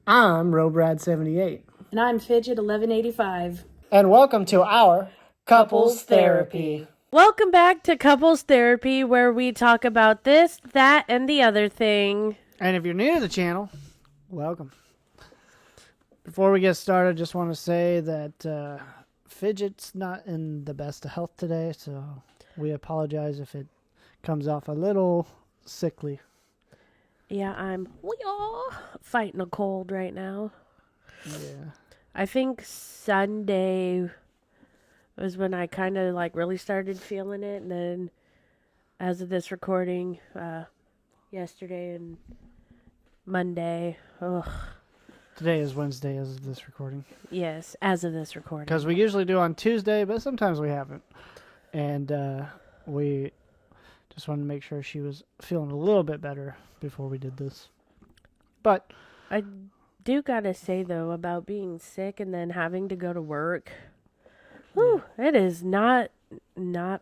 I'm Robrad78. And I'm Fidget 1185. And welcome to our Couples Therapy. Welcome back to Couples Therapy, where we talk about this, that, and the other thing. And if you're new to the channel, welcome. Before we get started, just want to say that Fidget's not in the best of health today, so we apologize if it comes off a little sickly. Yeah, I'm fighting a cold right now. Yeah. I think Sunday was when I kind of really started feeling it, and then as of this recording, yesterday and Monday, Today is Wednesday as of this recording. Yes, as of this recording. Because we usually do on Tuesday, but sometimes we haven't. And we just wanted to make sure she was feeling a little bit better before we did this. But I do gotta say, though, about being sick and then having to go to work, it is not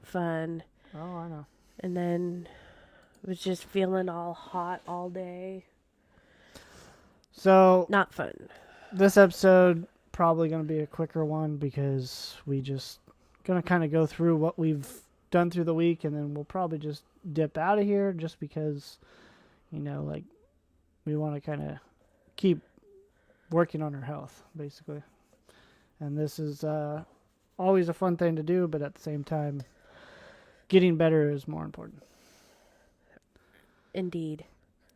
fun. Oh, I know. And then was just feeling all hot all day. So Not fun. this episode probably going to be a quicker one because we just going to kind of go through what we've done through the week, and then we'll probably just dip out of here just because, we want to kind of keep working on her health, basically. And this is always a fun thing to do, but at the same time, getting better is more important. Indeed.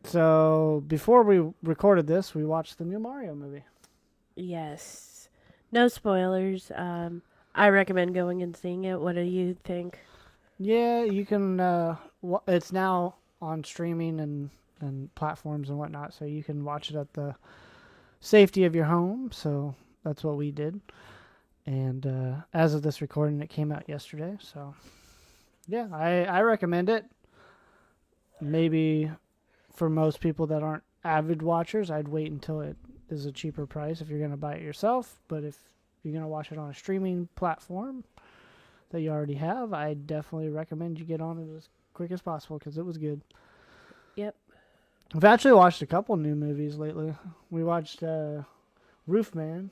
So before we recorded this, we watched the new Mario movie. Yes. No spoilers. I recommend going and seeing it. What do you think? Yeah, you can. It's now on streaming and platforms and whatnot, so you can watch it at the safety of your home. So that's what we did. And as of this recording, it came out yesterday. So yeah, I recommend it. Maybe for most people that aren't avid watchers, I'd wait until it is a cheaper price if you're going to buy it yourself. But if you're going to watch it on a streaming platform that you already have, I definitely recommend you get on it as quick as possible because it was good. Yep. I've actually watched a couple new movies lately. We watched Roofman.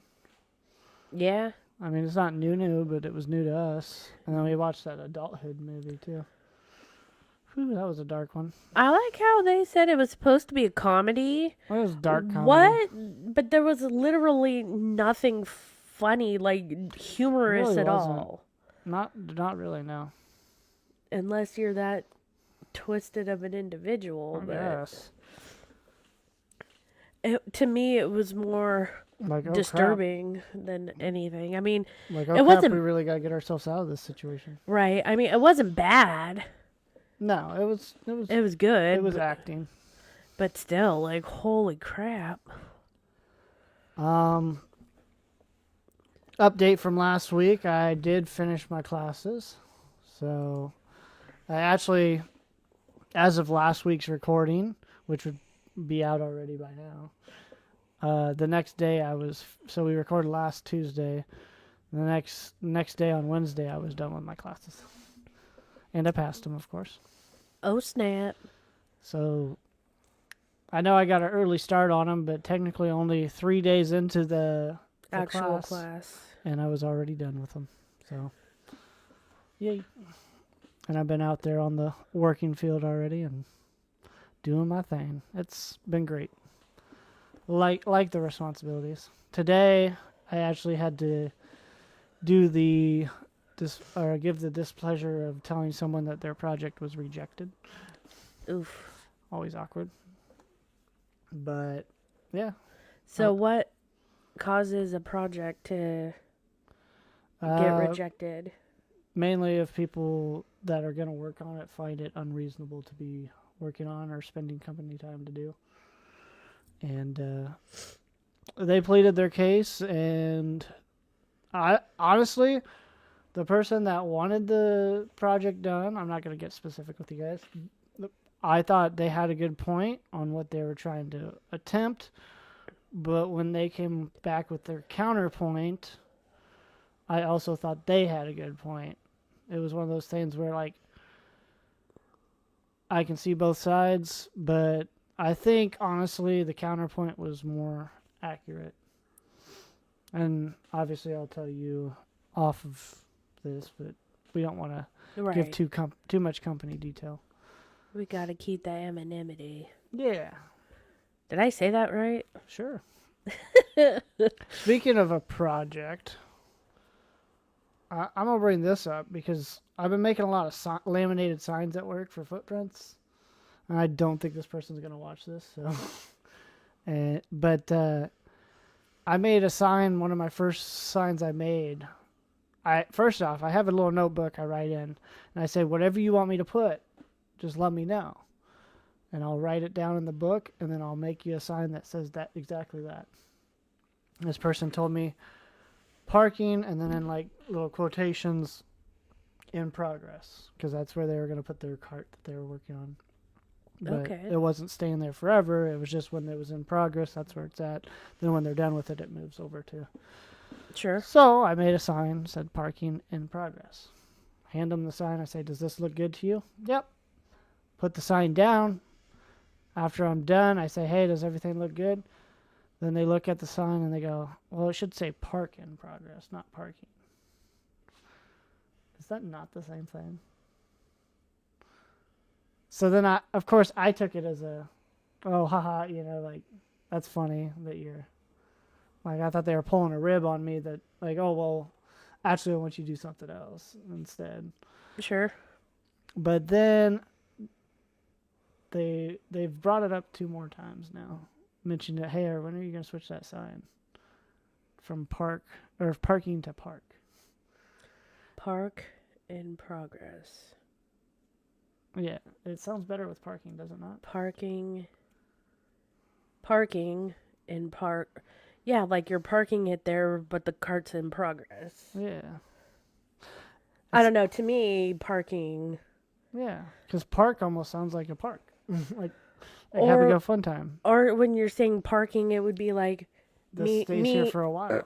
Yeah. I mean, it's not new, but it was new to us. And then we watched that adulthood movie, too. Whew, that was a dark one. I like how they said it was supposed to be a comedy. It was dark comedy. What? But there was literally nothing funny, humorous Really at wasn't. all. Not really, no. Unless you're that twisted of an individual. Yes. To me, it was more disturbing than anything. I mean, it wasn't. We really got to get ourselves out of this situation. Right. I mean, it wasn't bad. No, it was good. It was acting. But still, holy crap. Update from last week, I did finish my classes. So I actually, as of last week's recording, which would be out already by now, the next day so we recorded last Tuesday. The next day on Wednesday, I was done with my classes. And I passed them, of course. Oh, snap. So I know I got an early start on them, but technically only 3 days into the actual class. And I was already done with them. So, yay. And I've been out there on the working field already and doing my thing. It's been great. Like the responsibilities. Today, I actually had to do give the displeasure of telling someone that their project was rejected. Oof. Always awkward. But, yeah. So what causes a project to get rejected? Mainly if people that are going to work on it find it unreasonable to be working on or spending company time to do. And they pleaded their case, and I honestly, the person that wanted the project done, I'm not going to get specific with you guys, I thought they had a good point on what they were trying to attempt, but when they came back with their counterpoint, I also thought they had a good point. It was one of those things where, I can see both sides, but I think, honestly, the counterpoint was more accurate. And obviously, I'll tell you off of this, but we don't want to give too much company detail. We gotta keep that anonymity. Yeah. Did I say that right? Sure. Speaking of a project, I'm going to bring this up because I've been making a lot of laminated signs at work for footprints. And I don't think this person's going to watch this. So, but I made a sign, one of my first signs I made. First off, I have a little notebook I write in. And I say, whatever you want me to put, just let me know. And I'll write it down in the book, and then I'll make you a sign that says that exactly that. This person told me parking, and then in like little quotations, in progress, because that's where they were going to put their cart that they were working on. But it wasn't staying there forever. It was just when it was in progress, that's where it's at. Then when they're done with it, it moves over to. Sure. So I made a sign, said parking in progress. Hand them the sign. I say, does this look good to you? Yep. Put the sign down. After I'm done, I say, hey, does everything look good? Then they look at the sign and they go, well, it should say park in progress, not parking. Is that not the same thing? So then of course I took it as oh, haha, like, that's funny that you're, like, I thought they were pulling a rib on me that, like, oh, well, actually I want you to do something else instead. Sure. But then they've brought it up 2 more times now. Mentioned it, hey, when are you going to switch that sign from parking to park? Park in progress. Yeah, it sounds better with parking, does it not? Parking in park. Yeah, like you're parking it there, but the cart's in progress. Yeah. I don't know. To me, parking. Yeah, because park almost sounds like a park. like have a go fun time. Or when you're saying parking, it would be like this stays here for a while.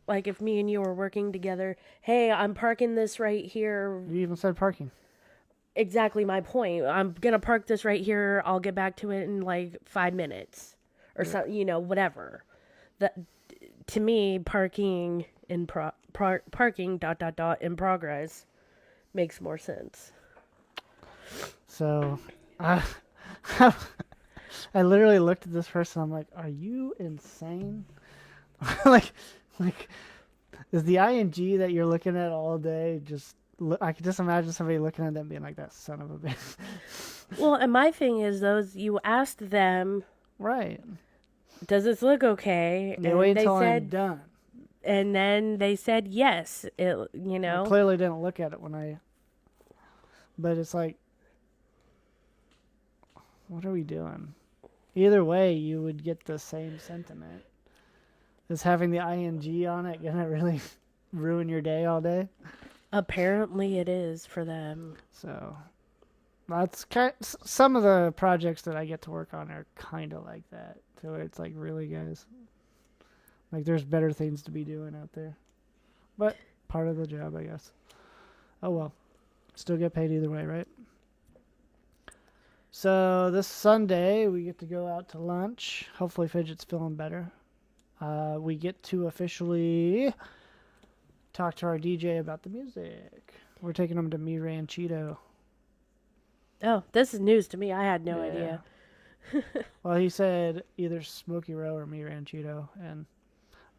Like if me and you were working together, hey, I'm parking this right here. You even said parking. Exactly my point. I'm going to park this right here. I'll get back to it in like 5 minutes or something, whatever. That, to me, parking in parking ... in progress makes more sense. So, I literally looked at this person. I'm like, are you insane? like, is the ing that you're looking at all day just? I could just imagine somebody looking at them being like, that son of a bitch. Well, and my thing is, you asked them, right? Does this look okay? They wait until I'm done. And then they said yes. I clearly didn't look at it but it's like, what are we doing? Either way, you would get the same sentiment. Is having the ing on it gonna really ruin your day all day? Apparently it is for them. So that's some of the projects that I get to work on are kind of like that. So it's like, really, guys, like, there's better things to be doing out there, but part of the job, I guess. Oh well, still get paid either way, right? So this Sunday we get to go out to lunch. Hopefully Fidget's feeling better. We get to officially talk to our DJ about the music. We're taking him to Mi Ranchito. Oh, this is news to me. I had no idea. Well, he said either Smoky Row or Mi Ranchito, and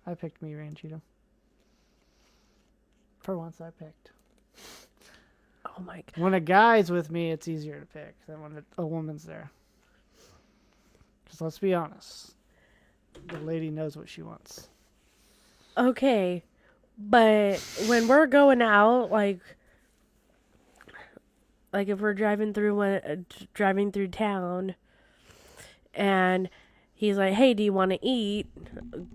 I picked Mi Ranchito. For once, I picked. Oh my God. When a guy's with me, it's easier to pick than when a woman's there. Because let's be honest, the lady knows what she wants. Okay, but when we're going out, like if we're driving through town, and he's like, hey, do you want to eat?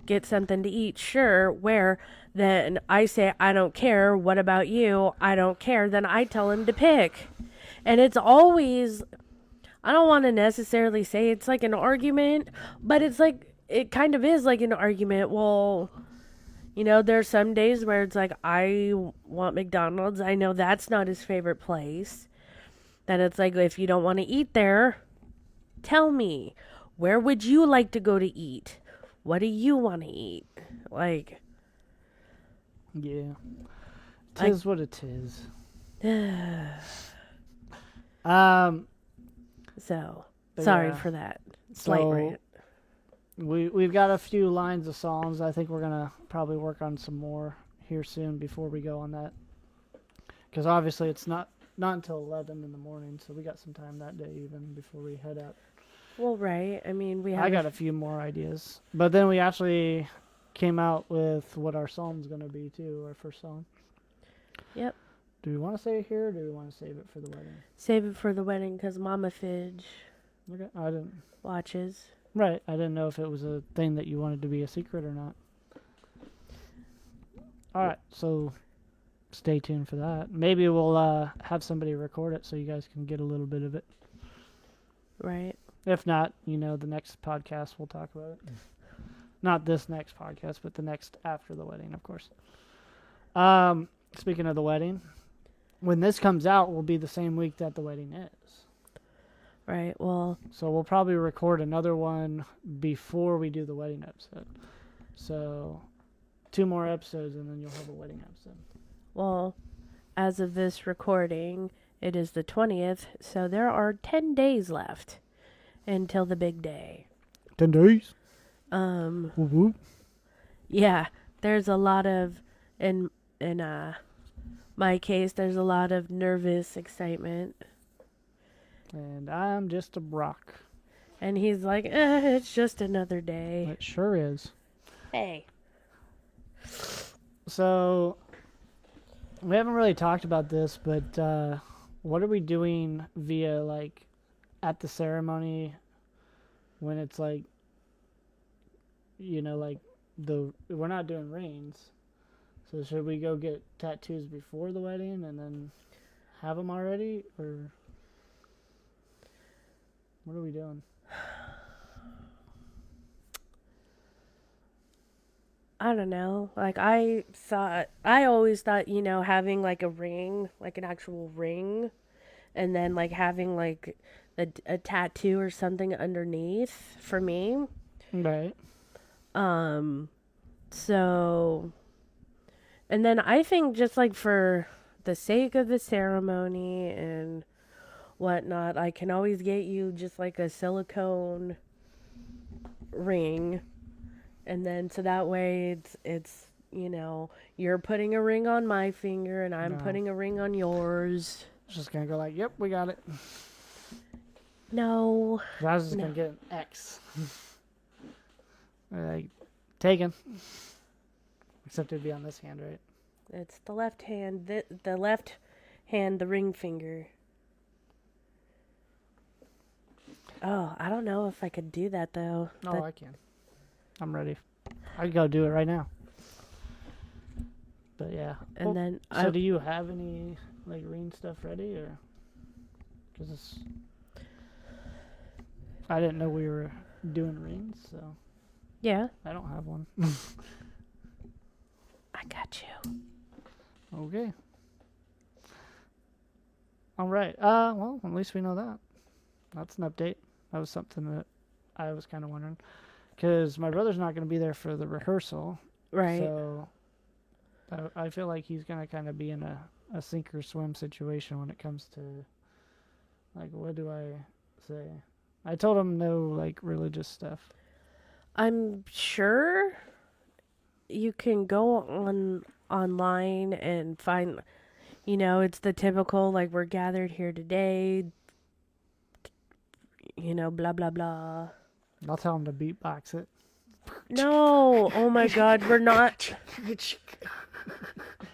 Get something to eat? Sure. Where? Then I say, I don't care. What about you? I don't care. Then I tell him to pick. And it's always, I don't want to necessarily say it's like an argument, but it's like, it kind of is like an argument. Well, there's some days where it's like, I want McDonald's. I know that's not his favorite place. Then it's like, if you don't want to eat there, tell me. Where would you like to go to eat? what do you want to eat? Like, Yeah. I- Tis what it is. Um. so, But sorry yeah, for that slight so rant. we've got a few lines of songs. I think we're gonna probably work on some more here soon before we go on that. Because obviously it's not until 11 in the morning, so we got some time that day even before we head out. Well, right. I mean, we have. I got a few more ideas, but then we actually came out with what our song's gonna be too, our first song. Yep. Do we want to say it here, or do we want to save it for the wedding? Save it for the wedding because Mama Fidge Okay, I didn't. watches. Right, I didn't know if it was a thing that you wanted to be a secret or not. All right, so stay tuned for that. Maybe we'll have somebody record it so you guys can get a little bit of it. Right. If not, the next podcast we'll talk about it. Not this next podcast, but the next after the wedding, of course. Speaking of the wedding, when this comes out will be the same week that the wedding is. Right. Well, So we'll probably record another one before we do the wedding episode. So 2 more episodes and then you'll have a wedding episode. as of this recording, it is the 20th, so there are 10 days left until the big day. 10 days. Whoop, whoop. Yeah, there's a lot of in my case, there's a lot of nervous excitement. And I'm just a Brock. And he's like, it's just another day. It sure is. Hey. So, we haven't really talked about this, but what are we doing via, like, at the ceremony when it's, like, like, we're not doing rings. So should we go get tattoos before the wedding and then have them already? Or what are we doing? I don't know. Like, I always thought, having like a ring, like an actual ring, and then like having like a tattoo or something underneath for me. Right. So, and then I think just like for the sake of the ceremony and whatnot, I can always get you just like a silicone ring. And then so that way it's you're putting a ring on my finger and I'm putting a ring on yours. Just gonna go like, yep, we got it. No. I was just gonna get an X. Like, taken. Except it'd be on this hand, right? It's the left hand. The left hand, the ring finger. Oh, I don't know if I could do that though. No, I can. I'm ready. I can go do it right now. But yeah. And then so do you have any like ring stuff ready, or? Because I didn't know we were doing rings, so. Yeah. I don't have one. I got you. Okay. All right. Well, at least we know that. That's an update. That was something that I was kind of wondering. Because my brother's not going to be there for the rehearsal. Right. So I feel like he's going to kind of be in a sink or swim situation when it comes to, like, what do I say? I told him no, like, religious stuff. I'm sure you can go online and find, it's the typical, like, we're gathered here today, blah, blah, blah. I'll tell him to beatbox it. No, oh my God, we're not.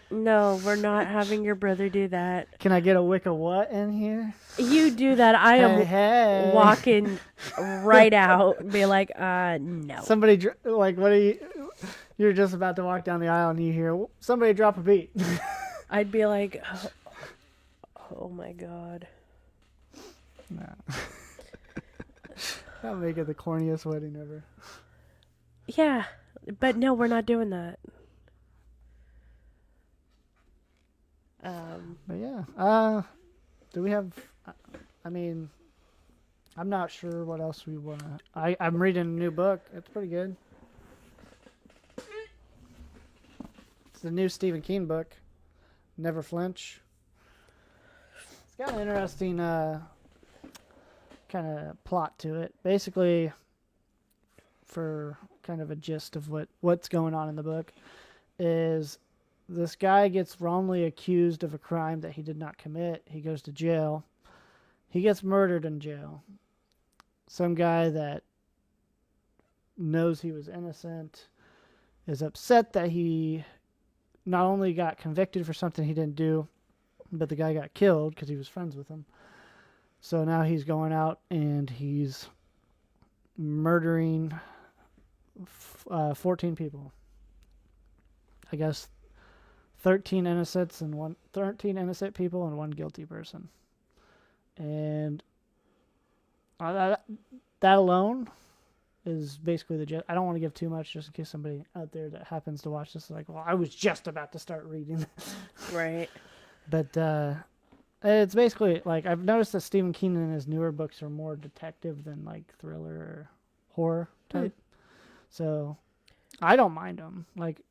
No, we're not having your brother do that. Can I get a wick of what in here? You do that, I am walking right out and be like, no. Somebody, like, what are you... You're just about to walk down the aisle and you hear, somebody drop a beat. I'd be like, oh my God. Nah. That'll make it the corniest wedding ever. Yeah, but no, we're not doing that. But yeah, do we have? I mean, I'm not sure what else we want to. I'm reading a new book. It's pretty good. the new Stephen King book, Never Flinch. It's got an interesting kind of plot to it. Basically, for kind of a gist of what's going on in the book, is this guy gets wrongly accused of a crime that he did not commit. He goes to jail. He gets murdered in jail. Some guy that knows he was innocent is upset that he not only got convicted for something he didn't do, but the guy got killed because he was friends with him. So now he's going out and he's murdering 14 people. I guess 13 innocent people and one guilty person. And that alone is basically the gist. I don't want to give too much just in case somebody out there that happens to watch this is like, well, I was just about to start reading. Right. But it's basically like I've noticed that Stephen King in his newer books are more detective than like thriller or horror type. So I don't mind them. Like,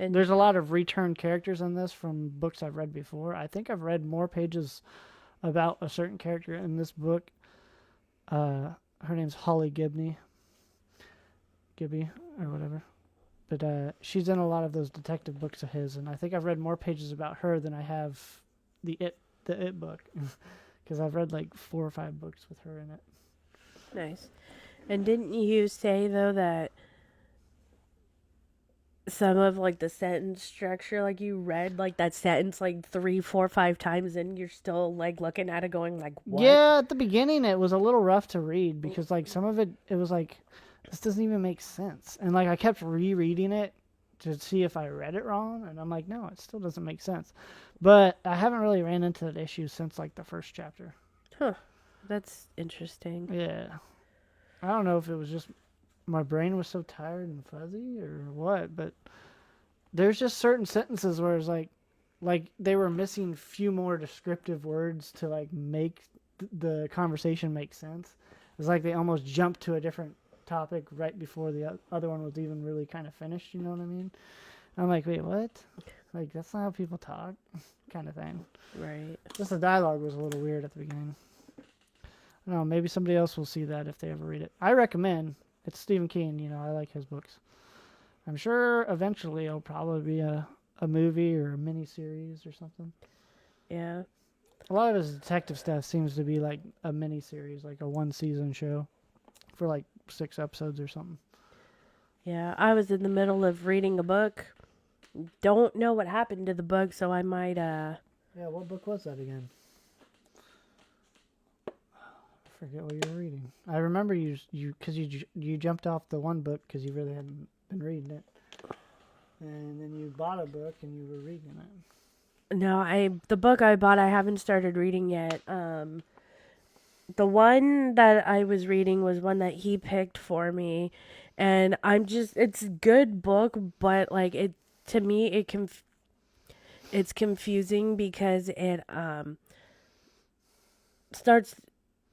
and there's a lot of returned characters in this from books I've read before. I think I've read more pages about a certain character in this book. Her name's Holly Gibney or whatever. But she's in a lot of those detective books of his, and I think I've read more pages about her than I have the It book, because I've read like 4 or 5 books with her in it. Nice. And didn't you say though that some of like the sentence structure, like you read like that sentence like 3, 4, 5 times and you're still like looking at it going like, what? Yeah, at the beginning it was a little rough to read because like some of it was like, this doesn't even make sense. And like I kept rereading it to see if I read it wrong, and I'm like, no, it still doesn't make sense. But I haven't really ran into that issue since like the first chapter. Huh. That's interesting. Yeah. I don't know if it was just my brain was so tired and fuzzy or what, but there's just certain sentences where it's like they were missing few more descriptive words to like make the conversation make sense. It's like they almost jumped to a different topic right before the other one was even really kind of finished, you know what I mean? I'm like, wait, what? Like, that's not how people talk, kind of thing. Right. Just the dialogue was a little weird at the beginning. I don't know, maybe somebody else will see that if they ever read it. I recommend. It's Stephen King, you know, I like his books. I'm sure eventually it'll probably be a movie or a mini-series or something. Yeah. A lot of his detective stuff seems to be like a mini-series, like a 1-season show for like 6 episodes or something. Yeah, I was in the middle of reading a book. Don't know what happened to the book, so I might, Yeah, what book was that again? I forget what you were reading. I remember you jumped off the one book because you really hadn't been reading it. And then you bought a book and you were reading it. No, the book I bought, I haven't started reading yet. The one that I was reading was one that he picked for me, and it's a good book, but like to me it's confusing because it starts,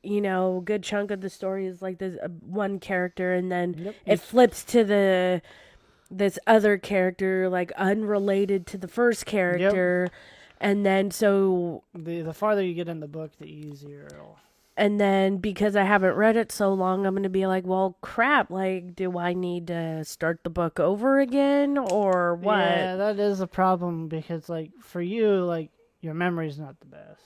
you know, a good chunk of the story is like this one character, and then it flips to this other character like unrelated to the first character. And then so the farther you get in the book, the easier it'll. And then because I haven't read it so long, I'm going to be like, well, crap, like, do I need to start the book over again or what? Yeah, that is a problem because, like, for you, like, your memory's not the best.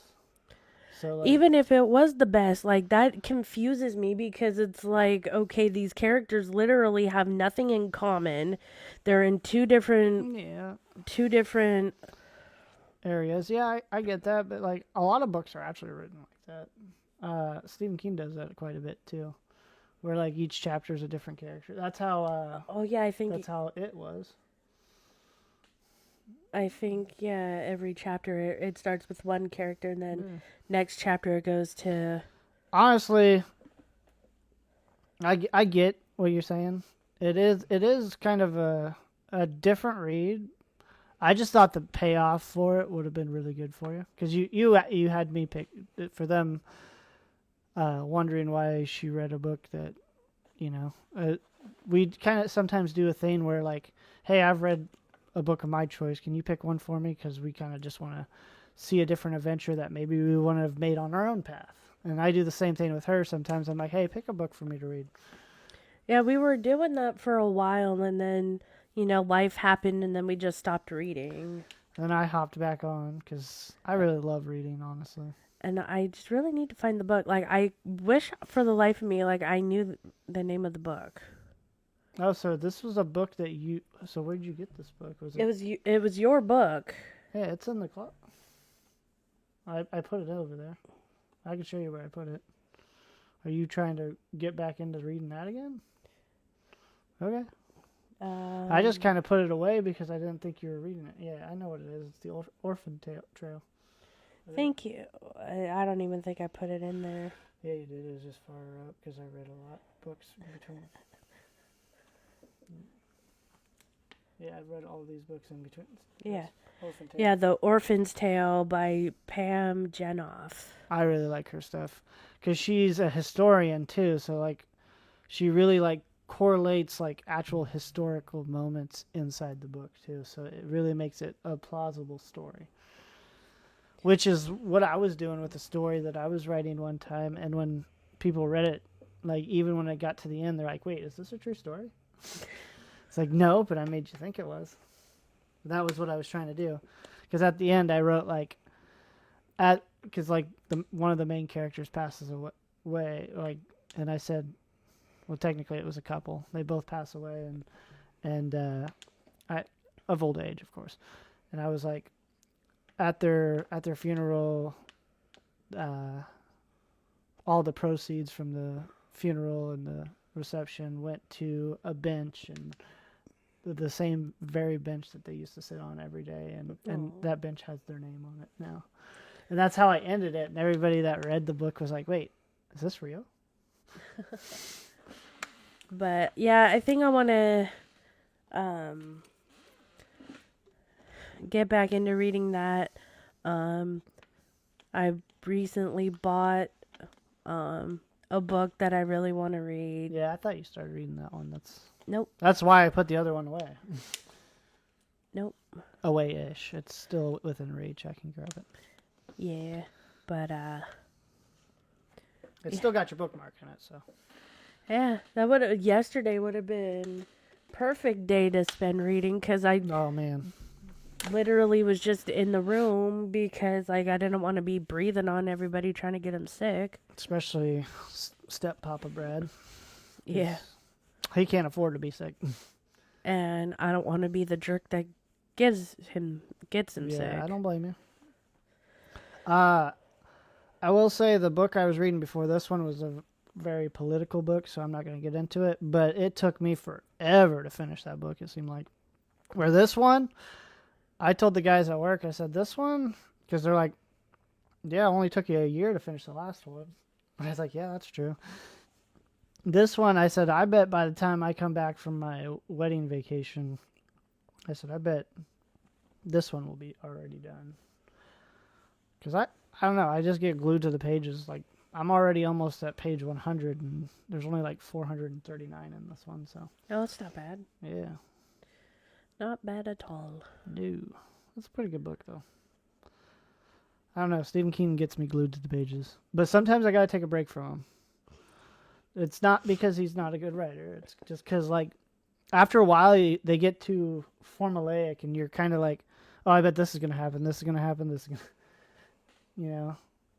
So, like, even if it was the best, like, that confuses me because it's like, okay, these characters literally have nothing in common. They're in two different areas. Yeah, I get that, but, like, a lot of books are actually written like that. Stephen King does that quite a bit too, where like each chapter is a different character. That's how. I think that's how it was. I think every chapter it starts with one character, and then next chapter it goes to. Honestly, I get what you're saying. It is kind of a different read. I just thought the payoff for it would have been really good for you because you had me pick for them. Wondering why she read a book that, you know, we kind of sometimes do a thing where like, hey, I've read a book of my choice. Can you pick one for me? Because we kind of just want to see a different adventure that maybe we wouldn't have made on our own path. And I do the same thing with her. Sometimes I'm like, hey, pick a book for me to read. Yeah, we were doing that for a while, and then, life happened, and then we just stopped reading. And then I hopped back on because I really love reading, honestly. And I just really need to find the book. Like, I wish for the life of me, like, I knew the name of the book. Oh, so this was a book that you... So where'd you get this book? It was your book. Yeah, it's in the closet. I put it over there. I can show you where I put it. Are you trying to get back into reading that again? Okay. I just kind of put it away because I didn't think you were reading it. Yeah, I know what it is. It's the Orphan Trail. Thank you. I don't even think I put it in there. Yeah, you did. It was just far up because I read a lot of books in between. Yeah, I read all these books in between. Yeah. Orphan Tale. Yeah, The Orphan's Tale by Pam Jenoff. I really like her stuff because she's a historian too. So like, she really like correlates like actual historical moments inside the book too. So it really makes it a plausible story. Which is what I was doing with the story that I was writing one time. And when people read it, like even when it got to the end, they're like, wait, is this a true story? It's like, no, but I made you think it was. That was what I was trying to do. Because at the end, I wrote like, because like one of the main characters passes away, like, and I said, well, technically it was a couple. They both pass away, and of old age, of course. And I was like, at their funeral, all the proceeds from the funeral and the reception went to a bench, and the same very bench that they used to sit on every day, and that bench has their name on it now. And that's how I ended it, and everybody that read the book was like, wait, is this real? But yeah, I think I want to get back into reading that. I recently bought a book that I really want to read. Yeah, I thought you started reading that one. Nope. That's why I put the other one away. Nope. Away-ish. It's still within reach. I can grab it. Yeah, but It's still got your bookmark in it, so. yeah, yesterday would have been perfect day to spend reading because I Oh man, literally was just in the room because like I didn't want to be breathing on everybody trying to get them sick. especially step Papa Brad. Yeah, He can't afford to be sick. and I don't want to be the jerk that gets him sick. I don't blame you. I will say the book I was reading before this one was a very political book, so I'm not going to get into it, but it took me forever to finish that book, it seemed like. Where this one, I told the guys at work, I said, this one, because they're like, yeah, it only took you a year to finish the last one. And I was like, yeah, that's true. This one, I said, I bet by the time I come back from my wedding vacation, I said, I bet this one will be already done. Because I don't know, I just get glued to the pages. Like, I'm already almost at page 100, and there's only like 439 in this one, so. Oh, that's not bad. Yeah. Not bad at all. No. It's a pretty good book, though. I don't know, Stephen King gets me glued to the pages. But sometimes I gotta take a break from him. It's not because he's not a good writer. It's just because, like, after a while, they get too formulaic, and you're kind of like, oh, I bet this is going to happen, this is going to happen, this is going to... You know?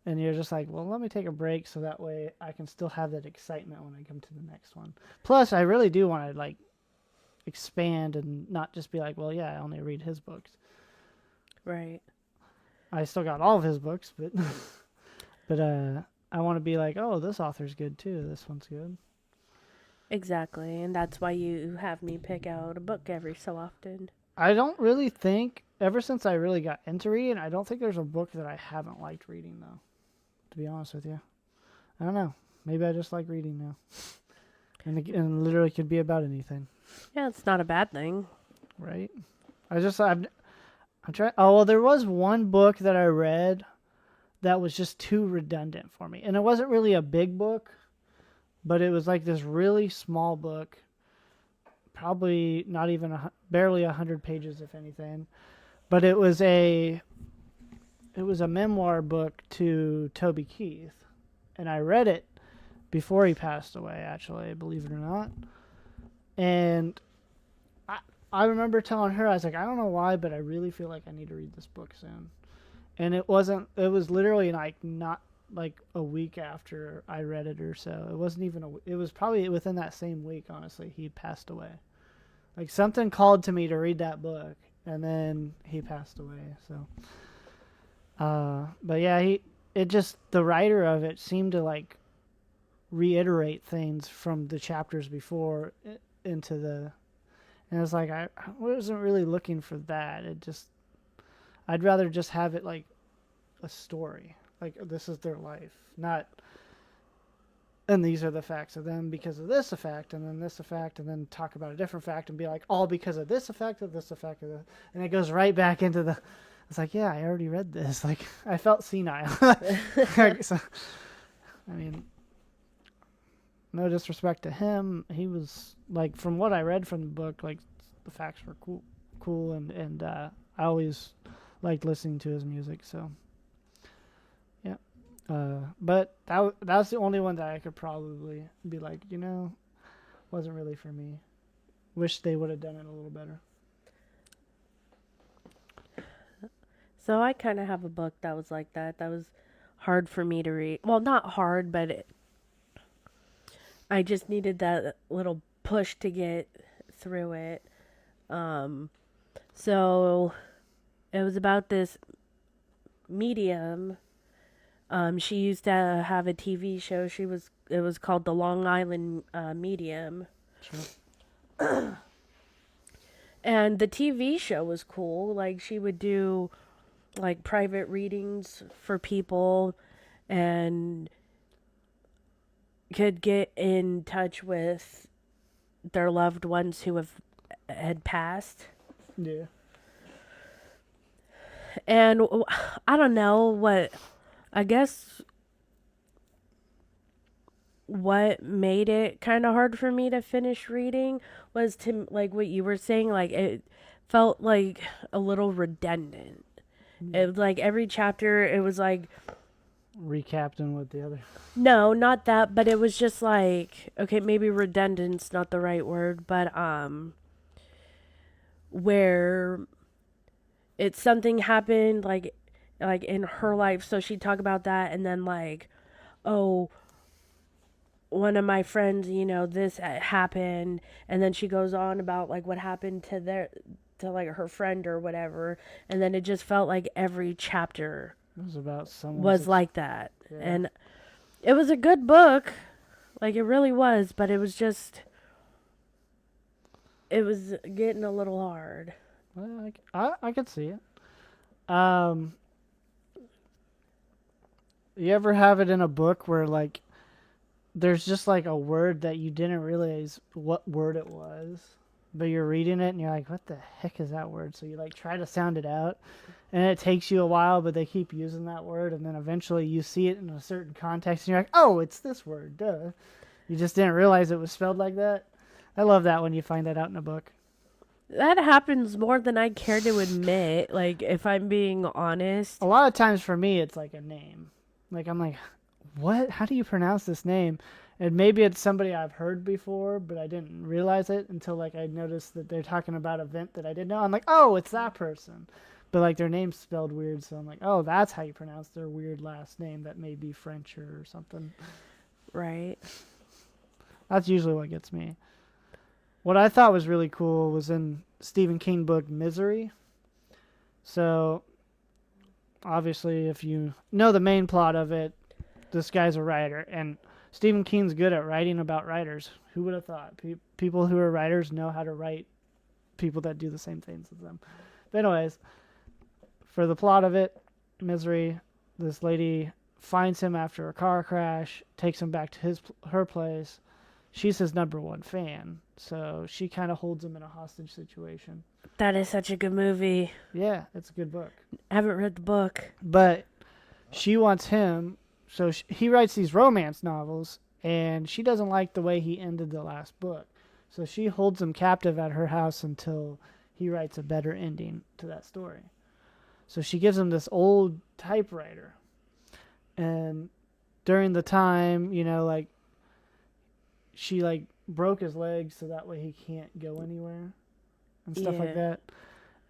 And you're just like, well, let me take a break so that way I can still have that excitement when I come to the next one. Plus, I really do want to, like, expand and not just be like, well, yeah, I only read his books. Right. I still got all of his books, but but I want to be like, oh, this author's good too. This one's good. Exactly, and that's why you have me pick out a book every so often. I don't really think, ever since I really got into reading, I don't think there's a book that I haven't liked reading, though, to be honest with you. I don't know. Maybe I just like reading now. And literally could be about anything. Yeah, it's not a bad thing. Right? I'm trying. Oh, well, there was one book that I read that was just too redundant for me. And it wasn't really a big book, but it was like this really small book. probably not even barely 100 pages, if anything. But it was a memoir book to Toby Keith, and I read it before he passed away, actually, believe it or not. And I remember telling her, I was like, I don't know why, but I really feel like I need to read this book soon. And it was literally like not like a week after I read it or so. It wasn't even it was probably within that same week, honestly, he passed away. Like something called to me to read that book, and then he passed away. So, but yeah, the writer of it seemed to like reiterate things from the chapters before into the, and it's like I wasn't really looking for that. I'd rather just have it like a story, like this is their life, not, and these are the facts of them because of this effect, and then this effect, and then talk about a different fact and be like, all because of this effect, of this effect, of this, and it goes right back into the, it's like, yeah, I already read this. Like, I felt senile. So, I mean, no disrespect to him. He was, like, from what I read from the book, like, the facts were cool, and I always liked listening to his music, so, yeah. But that's the only one that I could probably be like, wasn't really for me. Wish they would have done it a little better. So I kind of have a book that was like that. That was hard for me to read. Well, not hard, but I just needed that little push to get through it. So it was about this medium. She used to have a TV show. It was called The Long Island Medium. Sure. And the TV show was cool. Like, she would do like private readings for people and could get in touch with their loved ones who had passed. Yeah. And I don't know I guess what made it kind of hard for me to finish reading was to, like what you were saying, like it felt like a little redundant. It was like every chapter, it was like Recapping with the other. No, not that, but it was just like, okay, maybe redundant's not the right word, but where it's something happened like in her life, so she'd talk about that, and then like, oh, one of my friends, this happened, and then she goes on about like what happened to like her friend or whatever, and then it just felt like every chapter It was about someone was like that. Yeah. And it was a good book, like it really was, but it was getting a little hard. Well, I could see it. You ever have it in a book where like there's just like a word that you didn't realize what word it was, but you're reading it and you're like, what the heck is that word? So you like try to sound it out, and it takes you a while, but they keep using that word, and then eventually you see it in a certain context and you're like, oh, it's this word, duh. You just didn't realize it was spelled like that. I love that when you find that out in a book. That happens more than I care to admit, like, if I'm being honest. A lot of times for me, it's like a name. Like, I'm like, what? How do you pronounce this name? And maybe it's somebody I've heard before, but I didn't realize it until, like, I noticed that they're talking about an event that I didn't know. I'm like, oh, it's that person. But, like, their name's spelled weird, so I'm like, oh, that's how you pronounce their weird last name that may be French or something. Right. That's usually what gets me. What I thought was really cool was in Stephen King book Misery. So, obviously, if you know the main plot of it, this guy's a writer, and Stephen King's good at writing about writers. Who would have thought? People who are writers know how to write people that do the same things as them. But anyways, for the plot of it, Misery, this lady finds him after a car crash, takes him back to her place. She's his number one fan, so she kind of holds him in a hostage situation. That is such a good movie. Yeah, it's a good book. I haven't read the book. But she wants him, so he writes these romance novels, and she doesn't like the way he ended the last book. So she holds him captive at her house until he writes a better ending to that story. So she gives him this old typewriter. And during the time, you know, like, she, like, broke his leg so that way he can't go anywhere and stuff like that.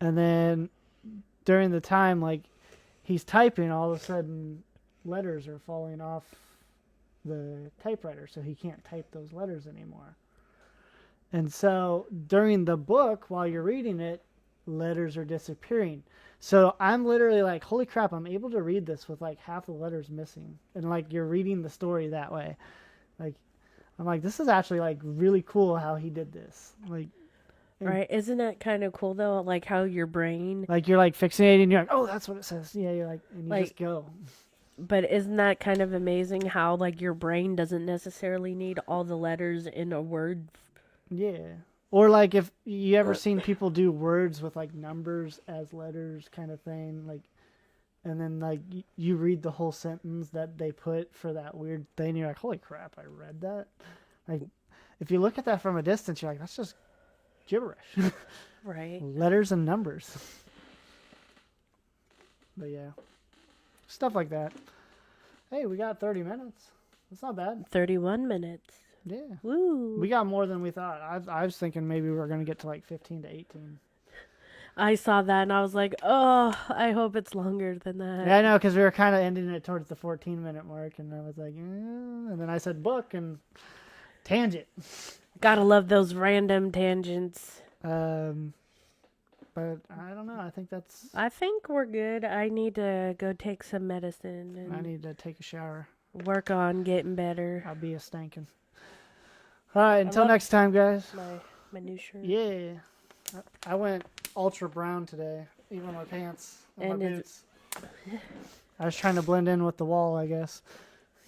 And then during the time, like, he's typing, all of a sudden letters are falling off the typewriter, so he can't type those letters anymore. And so during the book, while you're reading it, letters are disappearing. So I'm literally like, holy crap, I'm able to read this with like half the letters missing. And like, you're reading the story that way. Like, I'm like, this is actually like really cool how he did this. Like, Right. Isn't that kind of cool though? Like how your brain, like, you're like fixating, you're like, oh, that's what it says. Yeah, you're like, and you Like- just go. but isn't that kind of amazing how like your brain doesn't necessarily need all the letters in a word? Yeah. Or like, if you ever seen people do words with like numbers as letters kind of thing, like, and then like you read the whole sentence that they put for that weird thing, you're like, holy crap, I read that. Like, if you look at that from a distance, you're like, that's just gibberish. Right. Letters and numbers. But yeah, stuff like that. Hey, we got 30 minutes. That's not bad. 31 minutes. Yeah. Woo. We got more than we thought. I was thinking maybe we were going to get to like 15 to 18. I saw that and I was like, oh, I hope it's longer than that. Yeah, I know, because we were kind of ending it towards the 14-minute mark, and I was like, and then I said book and tangent. Gotta love those random tangents. But I don't know. I think that's. I think we're good. I need to go take some medicine and I need to take a shower. work on getting better. I'll be a stankin'. All right, until next time, guys. My new shirt. Yeah, I went ultra brown today, even my pants and And my is boots. I was trying to blend in with the wall, I guess.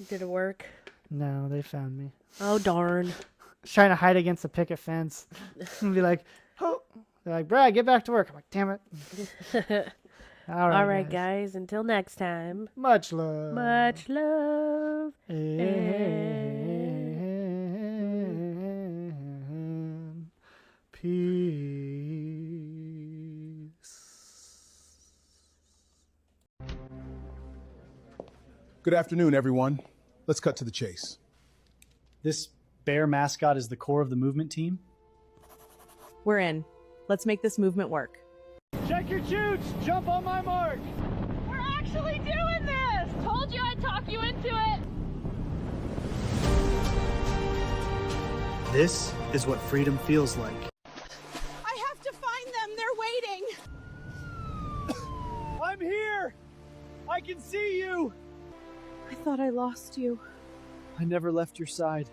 Did it work? No, they found me. Oh darn. I was trying to hide against a picket fence and be like, oh. They're like, Brad, get back to work. I'm like, damn it. All right, guys. Until next time. Much love. Much love. And peace. Good afternoon, everyone. Let's cut to the chase. This bear mascot is the core of the movement team? We're in. Let's make this movement work. Check your chutes. Jump on my mark. We're actually doing this! Told you I'd talk you into it! This is what freedom feels like. I have to find them! They're waiting! I'm here! I can see you! I thought I lost you. I never left your side.